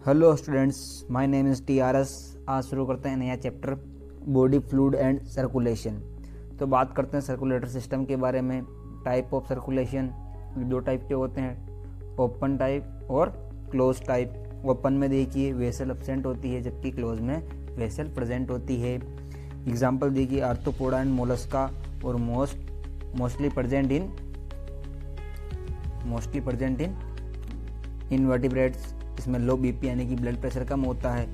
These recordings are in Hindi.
Hello students, my name is TRS। आज शुरू करते हैं नया chapter body fluid and circulation. तो बात करते हैं सर्कुलेटर सिस्टम के बारे में। टाइप ऑफ सर्कुलेशन दो टाइप के होते हैं, ओपन टाइप और क्लोज टाइप। ओपन में देखिए वेसल एब्सेंट होती है, जबकि क्लोज में वेसल प्रेजेंट होती है। एग्जाम्पल देखिए आर्थ्रोपोडा एंड मोलस्का और मोस्टली प्रेजेंट इन इनवर्टिब्रेट्स। इसमें लो बीपी यानी कि ब्लड प्रेशर कम होता है।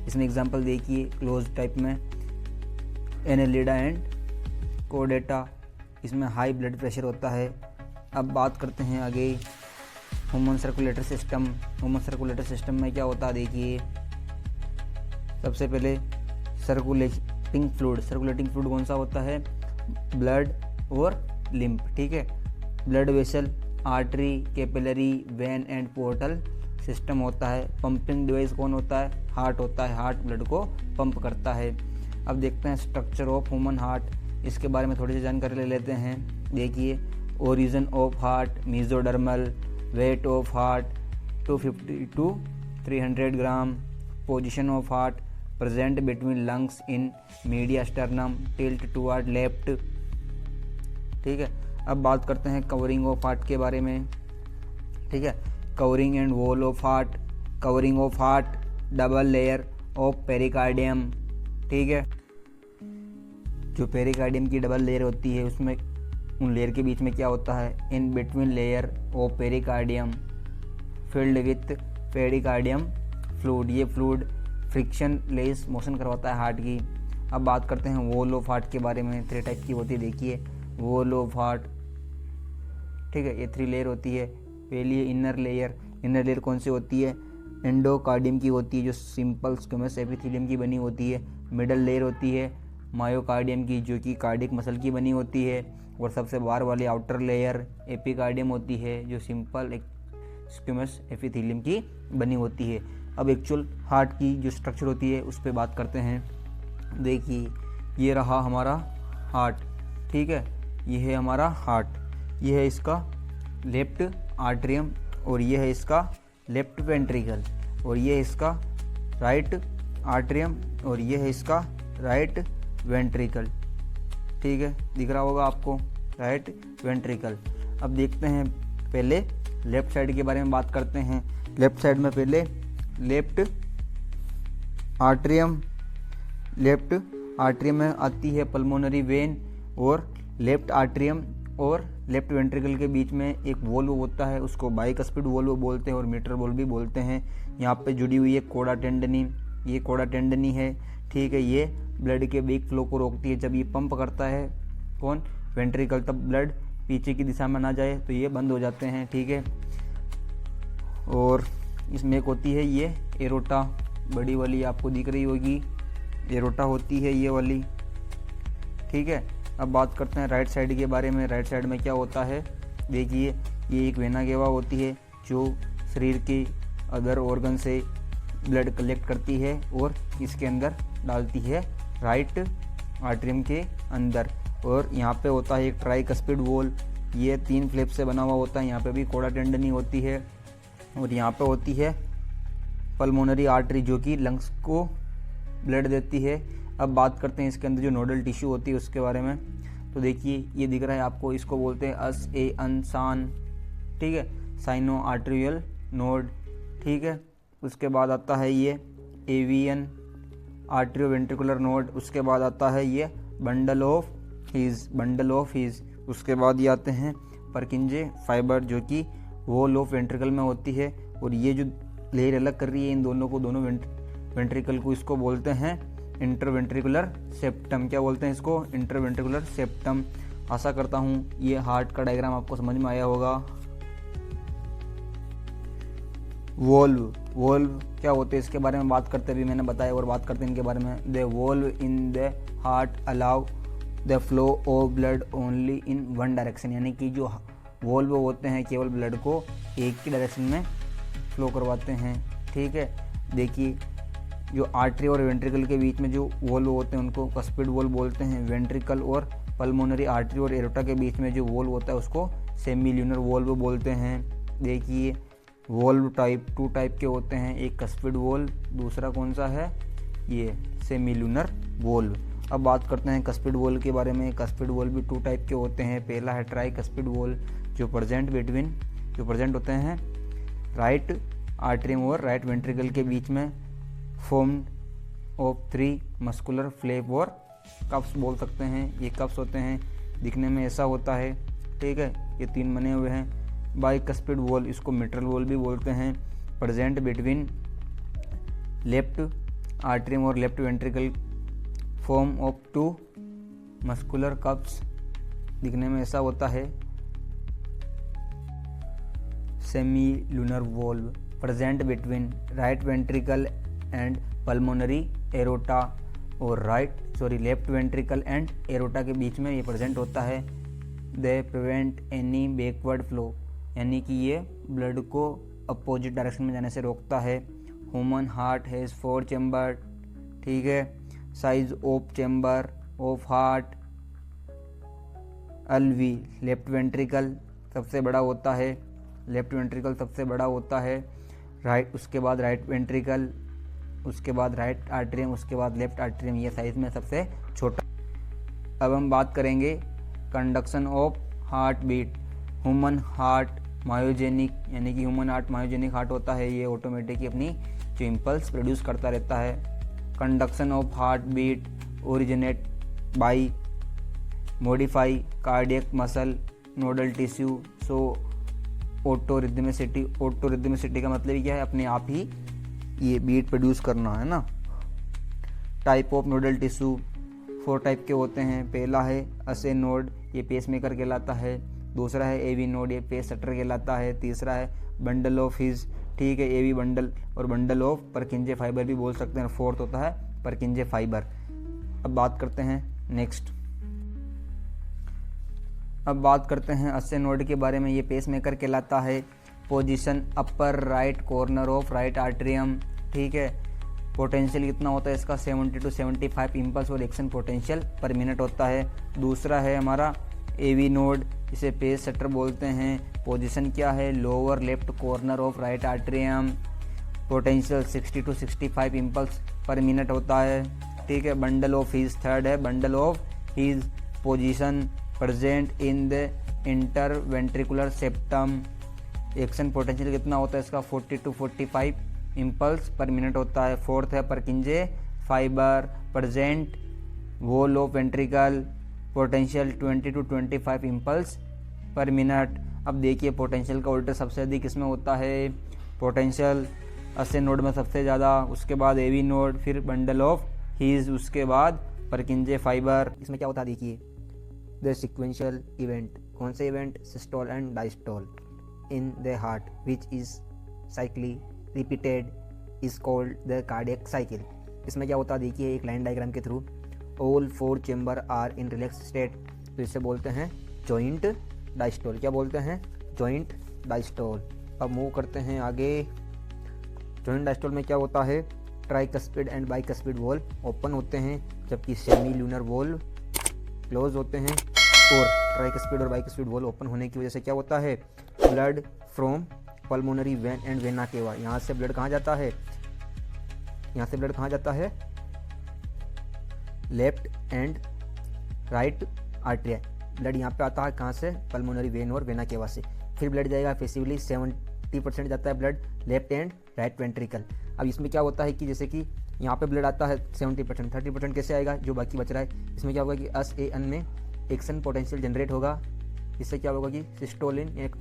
इसमें एग्जांपल देखिए क्लोज टाइप में एनेलिडा एंड कोडेटा, इसमें हाई ब्लड प्रेशर होता है। अब बात करते हैं आगे human circulator system. Human circulator system में क्या होता है देखिए, सबसे पहले सर्कुलेटिंग फ्लूइड कौन सा होता है? ब्लड और लिम्फ। ठीक है, blood vessel, artery, capillary, when and portal system होता है। पंपिंग डिवाइस कौन होता है? हार्ट होता है। हार्ट ब्लड को पंप करता है। अब देखते हैं स्ट्रक्चर ऑफ ह्यूमन हार्ट। इसके बारे में थोड़ी सी जानकारी ले लेते हैं। देखिए origin of heart mesodermal, weight of heart 250 to 300 gram, position of heart present between lungs in media sternum, tilt toward left. ठीक है, अब बात करते हैं कवरिंग ऑफ हार्ट के बारे में। ठीक है, covering and wall of heart. Covering of heart double layer of pericardium. ठीक है, जो पेरिकार्डियम की डबल लेयर होती है उसमें उन लेयर के बीच में क्या होता है? In between layer of pericardium filled with pericardium fluid. ये फ्लूइड फ्रिक्शन लेस मोशन करवाता है हार्ट की। अब बात करते हैं वॉल ऑफ हार्ट के बारे में। 3 टाइप की होती है देखिए वॉल ऑफ हार्ट। ठीक है, ये 3 लेयर होती है। पहली है इनर लेयर कौन सी होती है? एंडोकार्डियम की होती है, जो सिंपल स्क्वेमस एपिथेलियम की बनी होती है। मिडल लेयर होती है मायोकार्डियम की, जो कि कार्डियक मसल की बनी होती है। और सबसे बाहर वाली आउटर लेयर एपिकार्डियम होती है, जो सिंपल स्क्वेमस एपिथेलियम की बनी होती है। अब एक्चुअल हार्ट की जो स्ट्रक्चर होती है उस पर बात करते हैं। देखिए ये रहा हमारा हार्ट। ठीक है, ये है हमारा हार्ट। ये है इसका लेफ्ट आर्टरियम और ये है इसका लेफ्ट वेंट्रिकल, और ये है इसका राइट आर्टरियम और ये है इसका राइट वेंट्रिकल। ठीक है, दिख रहा होगा आपको राइट वेंट्रिकल। अब देखते हैं पहले लेफ्ट साइड के बारे में बात करते हैं। लेफ्ट साइड में पहले लेफ्ट आर्टरियम में आती है पल्मोनरी वेन, और लेफ्ट आर्टरियम और लेफ्ट वेंट्रिकल के बीच में एक वॉल्व होता है, उसको बाइकस्पिड वॉल्व बोलते हैं और मीटर वॉल्व भी बोलते हैं। यहाँ पे जुड़ी हुई है कोडा टेंडनी, ये कोडा टेंडनी है। ठीक है, ये ब्लड के वीक फ्लो को रोकती है। जब ये पंप करता है कौन? वेंट्रिकल, तब ब्लड पीछे की दिशा में ना जाए तो ये बंद हो जाते हैं। ठीक है, और इसमें एक होती है ये एरोटा, बड़ी वाली आपको दिख रही होगी, एरोटा होती है ये वाली। ठीक है, अब बात करते हैं राइट साइड के बारे में। राइट साइड में क्या होता है देखिए, ये एक वेना केवा होती है जो शरीर के अदर ऑर्गन से ब्लड कलेक्ट करती है और इसके अंदर डालती है राइट आर्टरियम के अंदर। और यहाँ पे होता है एक ट्राइकस्पिड वॉल, ये 3 फ्लैप से बना हुआ होता है। यहाँ पे भी कोडा टेंडनी होती है, और यहाँ पे होती है पल्मोनरी आर्टरी, जो कि लंग्स को ब्लड देती है। अब बात करते हैं इसके अंदर जो नोडल टिश्यू होती है उसके बारे में। तो देखिए ये दिख रहा है आपको, इसको बोलते हैं अनसान। ठीक है, साइनो आर्टेरियल नोड। ठीक है, उसके बाद आता है ये एवियन आर्टेरियो वेंट्रिकुलर नोड। उसके बाद आता है ये बंडल ऑफ हीज। उसके बाद ये आते हैं परकिंजे फाइबर, जो कि वॉल ऑफ वेंट्रिकल में होती है। और ये जो लेयर अलग कर रही है इन दोनों वेंट्रिकल को, इसको बोलते हैं इंटरवेंट्रिकुलर सेप्टम। क्या बोलते हैं इसको? Interventricular septum. आशा करता हूँ ये हार्ट का डायग्राम आपको समझ में आया होगा। वॉल्व क्या होते हैं इसके बारे में बात करते, भी मैंने बताया, और बात करते हैं इनके बारे में। The valve in the heart allow the flow of blood only in one direction, यानी कि जो वॉल्व होते हैं केवल ब्लड को एक ही डायरेक्शन में फ्लो करवाते हैं। ठीक है, देखिए जो आर्टरी और वेंट्रिकल के बीच में जो वॉल्व होते हैं उनको कस्पिड वॉल्व बोलते हैं। वेंट्रिकल और पल्मोनरी आर्टरी और एरोटा के बीच में जो वॉल्व होता है उसको सेमील्यूनर वॉल्व बोलते हैं। देखिए वोल्व टाइप 2 टाइप के होते हैं, एक कस्पिड वोल्व, दूसरा कौन सा है ये सेमीलुनर वोल्व। अब बात करते हैं कस्पिड वोल्व के बारे में। कस्पिड वोल्व भी 2 टाइप के होते हैं। पहला है ट्राई कस्पिड वोल्व जो प्रेजेंट होते हैं राइट आर्टरियम और राइट वेंट्रिकल के बीच में, फॉर्म्ड ऑफ 3 मस्कुलर फ्लैप और कप्स बोल सकते हैं। ये कप्स होते हैं, दिखने में ऐसा होता है, ठीक है, ये 3 बने हुए हैं। बाइकस्पिड वोल्व, इसको मिट्रल वोल्व भी बोलते हैं, प्रेजेंट बिटवीन लेफ्ट आर्टरियम और left ventricle, form of 2 muscular cups, दिखने में ऐसा होता है। Semilunar valve, present between right ventricle and pulmonary aorta और लेफ्ट वेंट्रिकल एंड एरोटा के बीच में ये प्रेजेंट होता है। They prevent any backward flow, यानी कि ये ब्लड को अपोजिट डायरेक्शन में जाने से रोकता है। ह्यूमन हार्ट हैज़ 4 चैम्बर, ठीक है। Size of chamber of heart, LV, left ventricle सबसे बड़ा होता है, राइट, उसके बाद राइट वेंट्रिकल, उसके बाद राइट आर्टरियम, उसके बाद लेफ्ट आर्टरियम, ये साइज में सबसे छोटा। अब हम बात करेंगे conduction of heart beat. Human heart myogenic, यानी कि ह्यूमन हार्ट मायोजेनिक हार्ट होता है, ये ऑटोमेटिक अपनी जो इम्पल्स प्रोड्यूस करता रहता है। Conduction of heart beat originate by modify cardiac muscle nodal tissue, so autorhythmicity का मतलब क्या है, अपने आप ही ये बीट प्रोड्यूस करना है ना। Type of nodal tissue 4 type के होते हैं। पहला है असे नोड, ये पेसमेकर कहलाता है। दूसरा है एवी नोड, ये पेस सेटर कहलाता है। तीसरा है बंडल ऑफ हिज, ठीक है, एवी बंडल और बंडल ऑफ परकिंजे फाइबर भी बोल सकते हैं। फोर्थ होता है परकिंजे फाइबर। अब बात करते हैं असे नोड के बारे में। ये पेसमेकर कहलाता है। Position upper right corner of right atrium, ठीक है। पोटेंशियल कितना होता है इसका 70 to 75 इम्पल्स और एक्शन पोटेंशियल पर मिनट होता है। दूसरा है हमारा एवी नोड, इसे पेस सेटर बोलते हैं। पोजीशन क्या है, lower left corner of right atrium, potential 60 to 65 impulse per minute होता है, ठीक है। बंडल ऑफ हीज, थर्ड है bundle of His, position present in the interventricular septum, action potential कितना होता है इसका 40 to 45 इम्पल्स पर मिनट होता है। फोर्थ है परकिंजे fibre, present wall of ventricle, potential 20 to 25 impulse per minute. अब देखिए पोटेंशियल का ऑर्डर सबसे अधिक इसमें होता है, पोटेंशियल असे नोड में सबसे ज़्यादा, उसके बाद एवी नोड, फिर बंडल ऑफ हीज, उसके बाद परकिंजे फाइबर। इसमें क्या होता है देखिए, द सिक्वेंशियल इवेंट, कौन से event, systole and diastole in the heart which is cyclically repeated is called the cardiac cycle. इसमें क्या होता है देखिए एक लाइन डायग्राम के through, all 4 chamber are in relax state, तो इसे बोलते हैं जॉइंट डायस्टोल। क्या बोलते हैं, जॉइंट डायस्टोल। अब मूव करते हैं आगे। जॉइंट डायस्टोल में क्या होता है, tricuspid and bicuspid valve open होते हैं, जबकि सेमीलुनर वॉल्व क्लोज होते हैं। और ट्राइकस्पिड और बाइकस्पिड वॉल्व ओपन होने की वजह से क्या होता है, blood from pulmonary vein and vena cava, यहाँ से ब्लड कहाँ जाता है, लेफ्ट एंड राइट आर्टरिया, ब्लड यहाँ पे आता है कहाँ से, पल्मोनरी वेन और वेना केवा से। फिर ब्लड जाएगा फेसिवली 70% जाता है blood left and right ventricle. अब इसमें क्या होता है कि जैसे कि यहाँ पे ब्लड आता है 70%, 30% कैसे आएगा जो बाकी बच रहा है, इसमें क्या होगा कि SAN में एक्शन पोटेंशियल जनरेट होगा। इससे क्या होगा कि सिस्टोलिन एक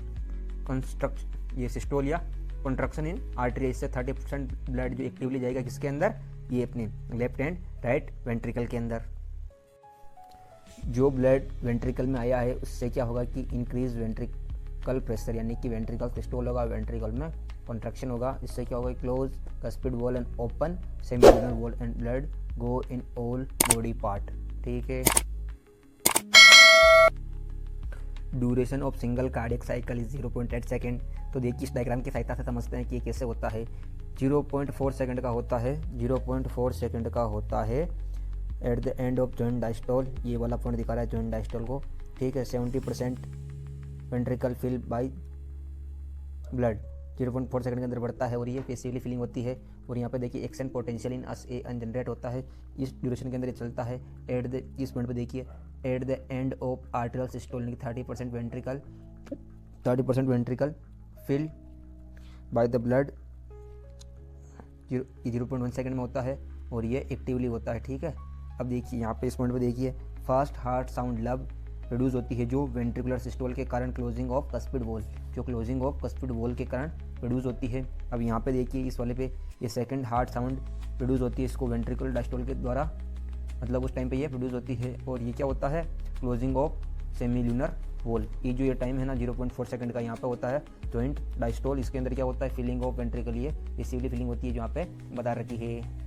ये सिस्टोल या कॉन्ट्रैक्शन इन आर्टरी, इससे 30% ब्लड जो एक्टिवली जाएगा किसके अंदर, ये अपने लेफ्ट एंड राइट वेंट्रिकल के अंदर। जो ब्लड वेंट्रिकल में आया है उससे क्या होगा कि इंक्रीज वेंट्रिकल प्रेशर, यानी कि वेंट्रिकल सिस्टोल होगा, वेंट्रिकल में कॉन्ट्रैक्शन होगा। इससे क्या होगा, close cuspid wall and open semilunar wall and blood go in all body part, ठीक है। Duration of single cardiac cycle is 0.8 second. तो देखिए इस डायग्राम की सहायता से समझते हैं कि ये कैसे होता है। 0.4 सेकेंड का होता है, 0.4 सेकेंड का होता है at the end of joint diastole. ये वाला पॉइंट दिखा रहा है जॉइंट डायस्टोल को, ठीक है। 70% ventricle fill by blood, 0.4 second के अंदर बढ़ता है और ये पेसिवली फीलिंग होती है। और यहाँ पे देखिए action potential in us A generate होता है, इस ड्यूरेशन के अंदर ये चलता है। एट द इस पॉइंट पे देखिए at the end of arterial systole 30% ventricle filled by the blood 0.1 second में होता है और ये एक्टिवली होता है। ठीक है, अब देखिए यहाँ पे इस पॉइंट पे देखिए फास्ट हार्ट साउंड लब प्रोड्यूस होती है जो वेंट्रिकुलर सिस्टोल के कारण क्लोजिंग ऑफ कस्पिड वॉल, जो क्लोजिंग ऑफ कस्पिड वॉल के कारण प्रोड्यूस होती है। अब यहाँ पे देखिए इस वाले पे ये सेकंड हार्ट साउंड प्रोड्यूस होती है, इसको वेंट्रिकुलर डायस्टोल के द्वारा, मतलब उस टाइम पे ये प्रोड्यूस होती है। और ये क्या होता है, क्लोजिंग ऑफ सेमील्यूनर वॉल। ये जो ये टाइम है ना 0.4 सेकंड का यहाँ पे होता है जॉइंट डायस्टोल। इसके अंदर क्या होता है, फीलिंग ऑफ वेंट्रिकल, ये पेसिवली फीलिंग होती है जो यहाँ पे बता रखी है।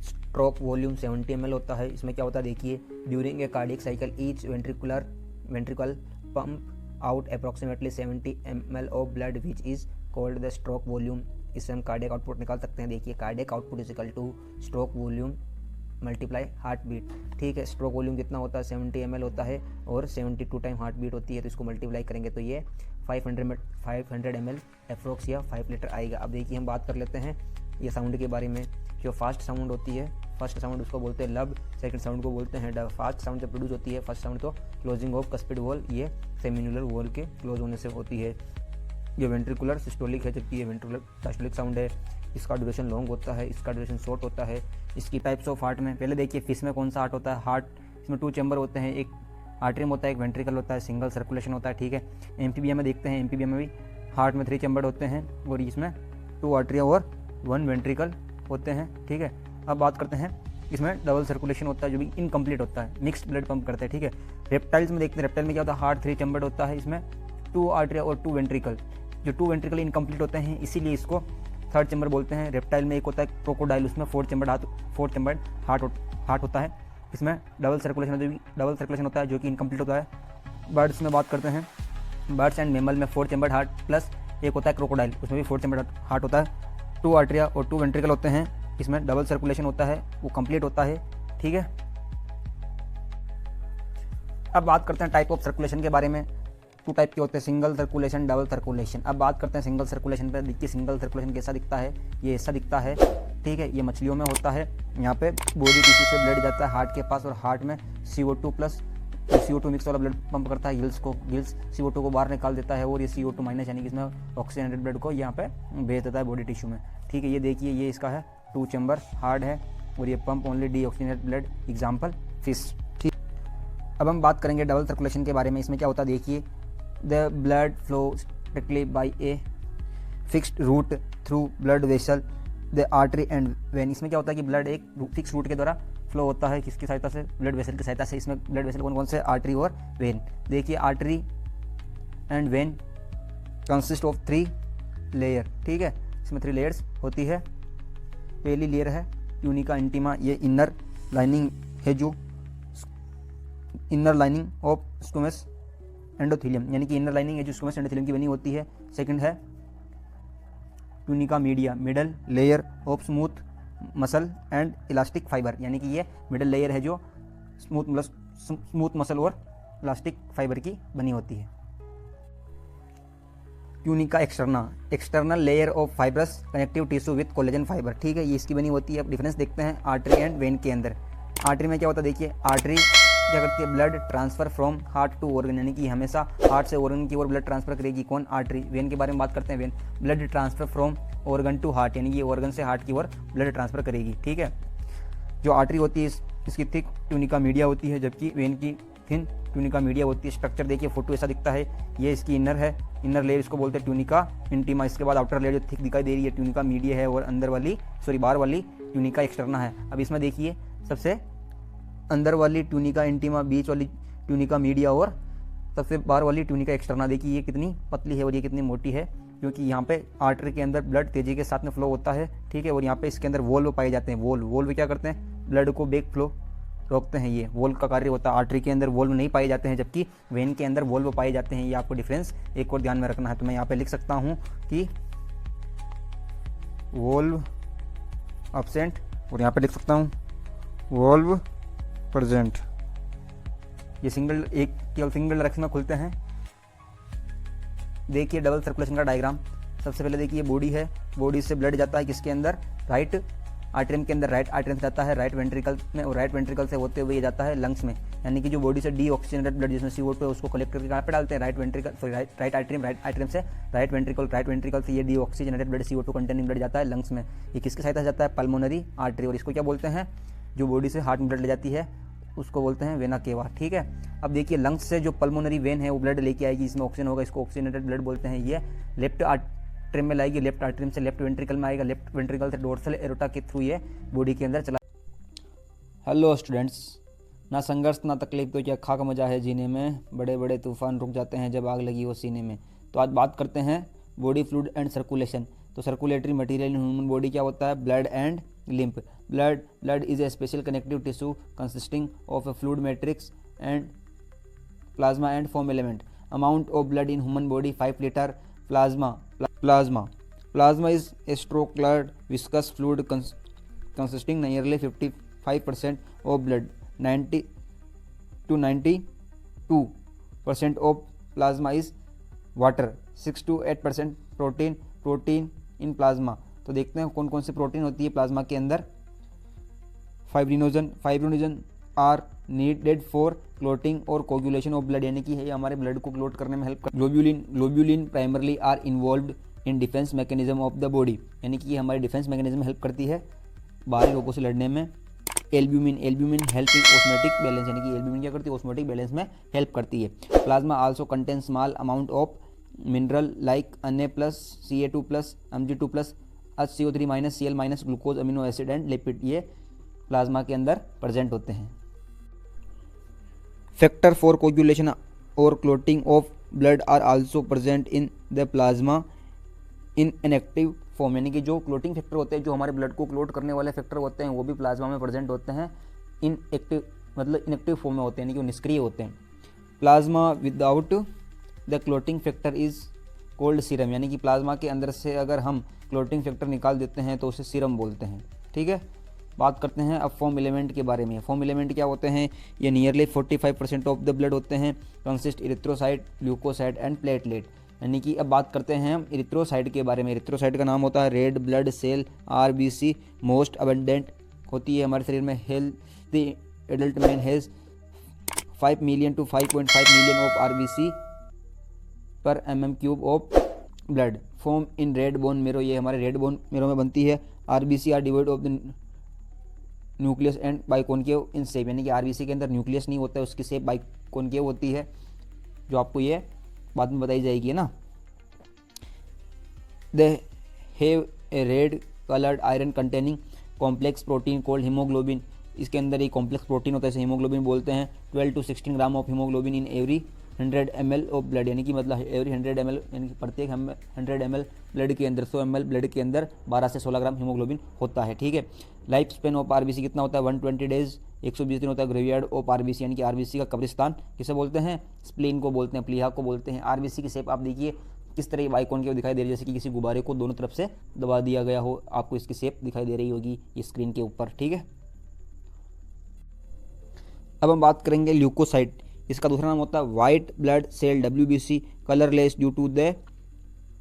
स्ट्रोक वॉल्यूम 70 ml होता है। इसमें क्या होता है देखिए, during a cardiac cycle each ventricle pump out approximately 70 ml of blood which is called the stroke volume. इससे हम कार्डियक आउटपुट निकाल सकते हैं। देखिए cardiac output is equal to stroke volume multiply heart beat. ठीक है, स्ट्रोक वॉल्यूम कितना होता है 70 ml होता है और 72 टाइम हार्ट बीट होती है, तो इसको मल्टीप्लाई करेंगे तो ये 500 ml अप्रोक्स या 5 लीटर आएगा। अब देखिए हम बात कर लेते हैं ये साउंड के बारे में। जो फास्ट साउंड होती है, फर्स्ट साउंड उसको बोलते हैं लब, सेकंड साउंड को बोलते हैं डब। फास्ट साउंड जब प्रोड्यूस होती है, फर्स्ट साउंड तो क्लोजिंग ऑफ कस्पिड वॉल, ये सेमिनुलर वॉल के क्लोज होने से होती है। ये वेंट्रिकुलर सिस्टोलिक है, जबकि ये वेंट्रिकुलर डायस्टोलिक साउंड है। इसका ड्यूरेशन लॉन्ग होता है, इसका ड्यूरेशन शॉर्ट होता है। इसकी टाइप्स ऑफ हार्ट में पहले देखिए फिश में कौन सा हार्ट होता है। हार्ट इसमें 2 चैम्बर होते हैं, एक आर्टरियम होता है, एक वेंट्रिकल होता है, सिंगल सर्कुलेशन होता है। ठीक है, एम्फीबियम में देखते हैं, एम्फीबियम में भी हार्ट में 3 चैम्बर होते हैं और इसमें 2 आर्टरिया और 1 वेंट्रिकल होते हैं। ठीक है, अब बात करते हैं इसमें डबल सर्कुलेशन होता है जो भी इनकम्प्लीट होता है, मिक्स्ड ब्लड पंप करते हैं। ठीक है, रेप्टाइल्स में देखते हैं, रेप्टाइल में क्या होता है, हार्ट 3 चैम्बर्ड होता है, इसमें 2 आर्टरिया और 2 वेंट्रिकल। जो 2 वेंट्रिकल इनकम्प्लीट होते हैं इसीलिए इसको 3rd चैम्बर बोलते हैं। रेप्टाइल में एक होता है क्रोकोडाइल, उसमें 4 चैम्बर्ड हार्ट होता है। इसमें डबल सर्कुलेशन होता है जो कि इनकम्प्लीट होता है। बर्ड्स में बात करते हैं, बर्ड्स एंड मैमल में 4 चैम्बर्ड हार्ट प्लस एक होता है क्रोकोडाइल, उसमें भी 4 चैम्बर्ड हार्ट होता है। 2 आर्टरिया और 2 वेंट्रिकल होते हैं, इसमें डबल सर्कुलेशन होता है, वो कंप्लीट होता है। ठीक है, अब बात करते हैं टाइप ऑफ सर्कुलेशन के बारे में। 2 टाइप के होते हैं, सिंगल सर्कुलेशन, डबल सर्कुलेशन। अब बात करते हैं सिंगल सर्कुलेशन पर। देखिए सिंगल सर्कुलेशन कैसा दिखता है, ये ऐसा दिखता है। ठीक है, ये मछलियों में होता है। यहाँ पे बॉडी टिश्यू से ब्लड जाता है हार्ट के पास और हार्ट में CO2 प्लस CO2 मिक्स वाला ब्लड पंप करता है गिल्स CO2 को बाहर निकाल देता है और ये CO2 माइनस यानी कि इसमें ऑक्सीजनेटेड ब्लड को यहाँ पे भेज देता है बॉडी टिश्यू में। ठीक है, ये देखिए ये इसका है 2 चैम्बर हार्ट है और ये pump only deoxygenated blood, example fish. ठीक, अब हम बात करेंगे डबल सर्कुलेशन के बारे में। इसमें क्या होता है देखिए, the blood flow strictly by a fixed route through blood vessel the artery and vein. इसमें क्या होता है कि ब्लड एक फिक्स रूट के द्वारा फ्लो होता है, किसकी सहायता से, ब्लड वेसल की सहायता से। इसमें ब्लड वेसल कौन कौन से, आर्टरी और वेन। देखिए artery and when consist of 3 layer. ठीक है, इसमें 3 लेयर्स होती है। पहली लेयर है ट्यूनिका इंटीमा, ये इनर लाइनिंग है, जो inner lining of squamous endothelium, यानी कि इनर लाइनिंग है जो स्क्वैमस एंडोथेलियम की बनी होती है। सेकंड है tunica media, middle layer of smooth muscle and elastic fibre, यानी कि ये मिडल लेयर है जो स्मूथ मसल और इलास्टिक फाइबर की बनी होती है। Tunica externa, external layer of fibrous connective tissue with collagen fibre. ठीक है, ये इसकी बनी होती है। अब डिफरेंस देखते हैं आर्टरी एंड वेन के अंदर। आर्टरी में क्या होता है देखिए, आर्टरी क्या करती है, blood transfer from heart to organ, यानी कि हमेशा हार्ट से ऑर्गन की ओर ब्लड ट्रांसफर करेगी। कौन, आर्टरी। वेन के बारे में बात करते हैं, vein blood transfer from organ to heart, यानी कि ऑर्गन से हार्ट की ओर ब्लड ट्रांसफर करेगी। ठीक है, जो आर्टरी होती है इसकी थिक ट्यूनिका मीडिया होती है, जबकि वेन की थिन ट्यूनिका मीडिया होती है। स्ट्रक्चर देखिए, फोटो ऐसा दिखता है, ये इसकी इनर है, इनर लेयर इसको बोलते हैं ट्यूनिका इंटीमा। इसके बाद आउटर लेयर जो थिक दिखाई दे रही है ट्यूनिका मीडिया है और अंदर वाली बाहर वाली ट्यूनिका एक्सटर्ना है। अब इसमें देखिए सबसे अंदर वाली ट्यूनिका इंटीमा, बीच वाली ट्यूनिका मीडिया और सबसे बाहर वाली ट्यूनिका एक्सटर्ना। देखिए ये कितनी पतली है और ये कितनी मोटी है, क्योंकि यहाँ पे आर्टरी के अंदर ब्लड तेजी के साथ में फ्लो होता है। ठीक है, और यहाँ पे इसके अंदर वोल्व पाए जाते हैं। वोल्व क्या करते हैं, ब्लड को बैक फ्लो रोकते हैं। ये वोल्व का कार्य होता है। आर्टरी के अंदर वोल्व नहीं पाए जाते हैं, जबकि वेन के अंदर वोल्व पाए जाते हैं। ये आपको डिफरेंस एक और ध्यान में रखना है। तो मैं यहाँ पे लिख सकता हूँ कि वोल्व एब्सेंट और यहाँ पे लिख सकता हूँ वोल्व प्रेजेंट। ये केवल सिंगल डायरेक्शन में खुलते हैं। देखिए डबल सर्कुलेशन का डायग्राम। सबसे पहले देखिए बॉडी है, बॉडी से ब्लड जाता है किसके अंदर, राइट आर्टरियम के अंदर, राइट आर्टरियम से जाता है राइट वेंट्रिकल में, और राइट वेंट्रिकल से होते हुए ये जाता है लंग्स में। यानी कि जो बॉडी से डीऑक्सीजनेटेड ब्लड जिसमें CO2 है उसको कलेक्ट करके कहाँ पे डालते हैं, right ventricle, sorry right atrium से राइट वेंट्रिकल से ये deoxygenated blood CO2 containing blood जाता है लंग्स में। ये किसके सहायता से जाता है, पल्मोनरी आर्टरी। और इसको क्या बोलते हैं, जो बॉडी से हार्ट में ब्लड ले जाती है उसको बोलते हैं वेना केवा। ठीक है, अब देखिए लंग्स से जो पल्मोनरी वेन है वो ब्लड लेके आएगी, इसमें ऑक्सीजन होगा, इसको ऑक्सीजनेटेड ब्लड बोलते हैं। ये लेफ्ट आर्टरियम में लाएगी, लेफ्ट आर्टरियम से लेफ्ट वेंट्रिकल में आएगा, लेफ्ट वेंट्रिकल से डोर्सल एरोटा के थ्रू ये बॉडी के अंदर चला। हेलो स्टूडेंट्स, ना संघर्ष ना तकलीफ तो क्या खाक मजा है जीने में, बड़े बड़े तूफान रुक जाते हैं जब आग लगी हो सीने में। तो आज बात करते हैं बॉडी फ्लूइड एंड सर्कुलेशन। तो circulatory material in human body क्या होता है, blood and lymph. Blood is a special connective tissue consisting of A fluid matrix and plasma and foam element. Amount of blood in human body 5 litre. Plasma is a stroke-colored viscous fluid consisting nearly 55% of blood. 90 to 92% of plasma is water. 6 to 8% protein in plasma. तो देखते हैं कौन कौन सी प्रोटीन होती है प्लाज्मा के अंदर। Fibrinogen are needed for clotting और कोगुलेशन ऑफ ब्लड, यानी कि ये हमारे ब्लड को क्लोट करने में हेल्प कर। Globulin primarily are involved in defence mechanism of the body, यानी कि ये हमारे डिफेंस मैकेनिज्म में हेल्प करती है बाहरी रोगों से लड़ने में। Albumin help in osmotic balance, यानी कि एल्ब्यूमिन क्या करती है, ऑस्मोटिक बैलेंस में हेल्प करती है। Plasma also contain small amount of mineral like Na+, Ca2+, Mg2+, HCO3-, Cl-, glucose, amino acid and lipid, ये प्लाज्मा के अंदर प्रेजेंट होते हैं। फैक्टर फॉर कोगुलेशन और clotting of blood are also present in the plasma in inactive form, यानी कि जो क्लोटिंग फैक्टर होते हैं, जो हमारे ब्लड को क्लोट करने वाले फैक्टर होते हैं, वो भी प्लाज्मा में प्रेजेंट होते हैं। इनएक्टिव मतलब इनएक्टिव फॉर्म में होते हैं, यानी कि वो निष्क्रिय होते हैं। Plasma without the clotting factor is cold serum, यानी कि प्लाज्मा के अंदर से अगर हम क्लोटिंग फैक्टर निकाल देते हैं तो उसे सीरम बोलते हैं। ठीक है, बात करते हैं अब फॉर्म एलिमेंट के बारे में। फॉर्म एलिमेंट क्या होते हैं, ये नियरली 45% ऑफ द ब्लड होते हैं। Consist erythrocyte, leucocyte and platelet, यानी कि अब बात करते हैं हम इरिथ्रोसाइट के बारे में। इरिथ्रोसाइट का नाम होता है red blood cell, RBC most abundant होती है हमारे शरीर में। Healthy adult man has 5 million to 5.5 million of RBC per mm³ of blood. Form in red bone marrow, ये हमारे रेड बोन मेरो में बनती है। RBC are devoid of the nucleus and biconcave in shape, यानी कि RBC के अंदर न्यूक्लियस नहीं होता है, उसकी शेप बाइकॉनकेव होती है, जो आपको ये बाद में बताई जाएगी ना। They have a red coloured iron containing complex protein called haemoglobin, इसके अंदर एक कॉम्प्लेक्स प्रोटीन होता है, इसे हीमोग्लोबिन बोलते हैं। 12 to 16 gram of haemoglobin in every 100 ml of blood, यानी कि मतलब एवरी 100 ml, यानी कि प्रत्येक 100 ml ब्लड के अंदर 100 ml ब्लड के अंदर 12 से 16 ग्राम हीमोग्लोबिन होता है। ठीक है, लाइफ स्पेन ऑफ RBC कितना होता है, 120 डेज, 120 दिन होता है। ग्रेवयार्ड ऑफ RBC, यानी कि RBC का कब्रिस्तान किसे बोलते हैं, स्प्लीन को बोलते हैं, प्लीहा को बोलते हैं। RBC की शेप आप देखिए किस तरह बाइकॉन के दिखाई दे रही है, जैसे कि किसी गुब्बारे को दोनों तरफ से दबा दिया गया हो, आपको इसकी शेप दिखाई दे रही होगी ये स्क्रीन के ऊपर। ठीक है, अब हम बात करेंगे ल्यूकोसाइट, इसका दूसरा नाम होता है white blood cell, WBC, colourless due to the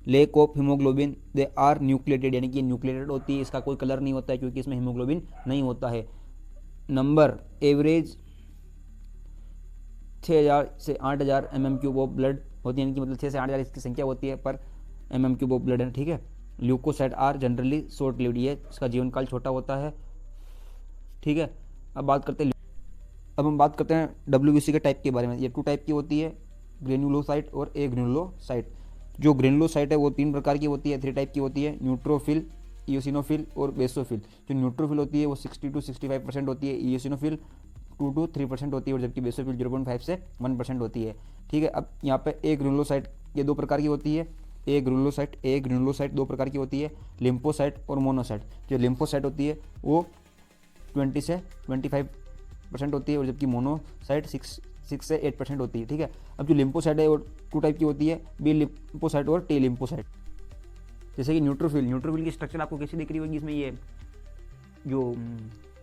lack of haemoglobin, they are nucleated, यानी कि न्यूक्लिएटेड होती है, इसका कोई कलर नहीं होता है क्योंकि इसमें हीमोग्लोबिन नहीं होता है। नंबर एवरेज 6000 से 8000 mm³ ऑफ ब्लड होती है, यानी कि मतलब 6 से 8000 इसकी संख्या होती है पर mm³ ऑफ ब्लड है। ठीक है, leucocyte are generally short lived, ये इसका जीवन काल छोटा होता है। ठीक है, अब हम बात करते हैं WBC के टाइप के बारे में। ये 2 टाइप की होती है, ग्रेन्युलोसाइट और एग्रेनुलोसाइट। जो ग्रेनुलोसाइट है वो 3 प्रकार की होती है, 3 टाइप की होती है, न्यूट्रोफिल, इयोसिनोफिल और बेसोफिल। जो न्यूट्रोफिल होती है वो 60 to 65% होती है, इयोसिनोफिल 2 to 3% होती है और जबकि बेसोफिल 0.5 से 1% होती है। ठीक है, अब यहाँ पे एग्रेनुलोसाइट ये 2 प्रकार की होती है। एग्रेनुलोसाइट 2 प्रकार की होती है, लिम्फोसाइट और मोनोसाइट। जो लिम्फोसाइट होती है वो 20 से 25% होती है और जबकि मोनोसाइट 6 से 8% होती है। ठीक है, अब जो लिम्फोसाइट है वो 2 टाइप की होती है, बी लिम्फोसाइट और टी लिम्फोसाइट। जैसे कि न्यूट्रोफिल की स्ट्रक्चर आपको कैसी दिख रही होगी, इसमें ये जो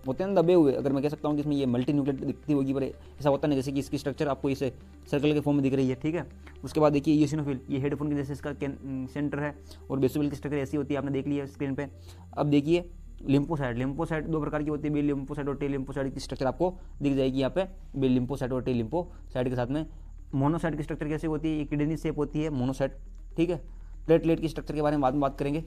होते हैं ना दबे हुए, अगर मैं कह सकता हूँ कि इसमें ये मल्टी न्यूक्लिएट दिखती होगी, पर ऐसा होता नहीं, जैसे कि इसकी स्ट्रक्चर आपको इसे सर्कल के फॉर्म में दिख रही है, ठीक है। उसके बाद देखिए ईओसिनोफिल, ये हेडफोन के जैसे इसका सेंटर है, और बेसोफिल की स्ट्रक्चर ऐसी होती है, आपने देख लिया स्क्रीन पे। अब देखिए लिम्फोसाइट, लिम्फोसाइट दो प्रकार की होती है, बी लिम्फोसाइट और टी लिम्फोसाइट की स्ट्रक्चर आपको दिख जाएगी यहाँ पे, बी लिम्फोसाइट और टी लिम्फोसाइट के साथ में। मोनोसाइट की स्ट्रक्चर कैसे होती है, ये किडनी शेप होती है मोनोसाइट, ठीक है। प्लेटलेट की स्ट्रक्चर के बारे में बाद में बात करेंगे।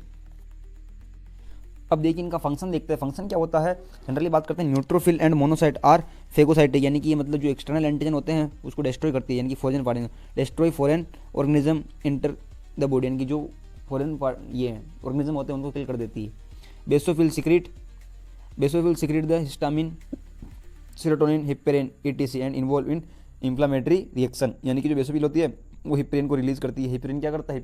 अब देखिए इनका फंक्शन देखते हैं, फंक्शन क्या होता है। जनरली बात करते हैं neutrophil and monocyte are phagocytic, यानी कि ये मतलब जो एक्सटर्नल एंटीजन होते हैं उसको डिस्ट्रॉय करती है, यानी कि foreign part destroy foreign organism enter the body, यानी कि जो फॉरेन ये ऑर्गेनिज्म होते हैं उनको किल कर देती है। Basophil secrete the histamine, serotonin, heparin ETC and involve in inflammatory reaction, यानी कि जो बेसोफिल होती है वो हिपेरिन को रिलीज करती है। हिपेरिन क्या करता है,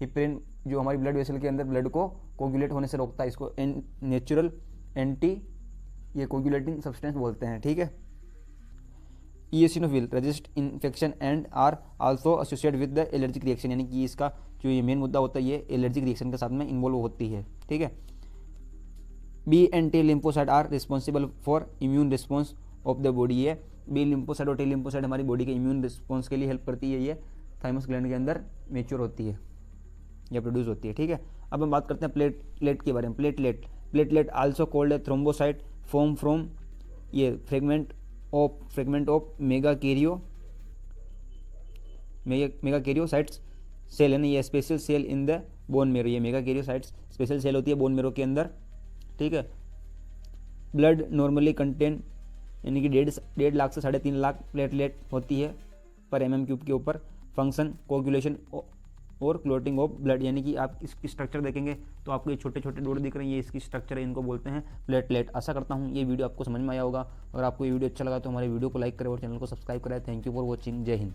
हिपेरिन जो हमारी ब्लड वेसल के अंदर ब्लड को कोगुलेट होने से रोकता है, इसको नेचुरल एंटी ये कोगुलेटिंग सब्सटेंस बोलते हैं, ठीक है। Eosinophil resist infection and are also associated with the allergic reaction, यानी कि इसका जो ये मेन मुद्दा होता है ये एलर्जिक रिएक्शन के साथ में इन्वॉल्व होती है, ठीक है। B and T lymphocyte are responsible for immune response of the body, है बी लिम्फोसाइट और टी लिम्फोसाइट हमारी बॉडी के इम्यून रिस्पॉन्स के लिए हेल्प करती है, ये थाइमस ग्लैंड के अंदर मेच्योर होती है या प्रोड्यूस होती है, ठीक है। अब हम बात करते हैं प्लेटलेट के बारे में। Platelet also called a thrombocyte form from ये फ्रेगमेंट ऑफ मेगाकैरियोसाइट्स सेल, यानी ये special cell in the bone marrow, ये मेगाकैरियोसाइट्स स्पेशल सेल होती है बोन मेरो के अंदर, ठीक है। ब्लड नॉर्मली कंटेन, यानी कि 1.5 लाख से 3.5 लाख प्लेटलेट होती है पर mm³ के ऊपर। फंक्शन कोगुलेशन और क्लोटिंग ऑफ ब्लड, यानी कि आप इसकी स्ट्रक्चर देखेंगे तो आपको ये छोटे छोटे डॉट दिख रहे हैं, ये इसकी स्ट्रक्चर है, इनको बोलते हैं प्लेटलेट। आशा करता हूँ ये वीडियो आपको समझ में आया होगा। अगर आपको ये वीडियो अच्छा लगा तो हमारे वीडियो को लाइक करें और चैनल को सब्सक्राइब करें। Thank you for watching. जय हिंद।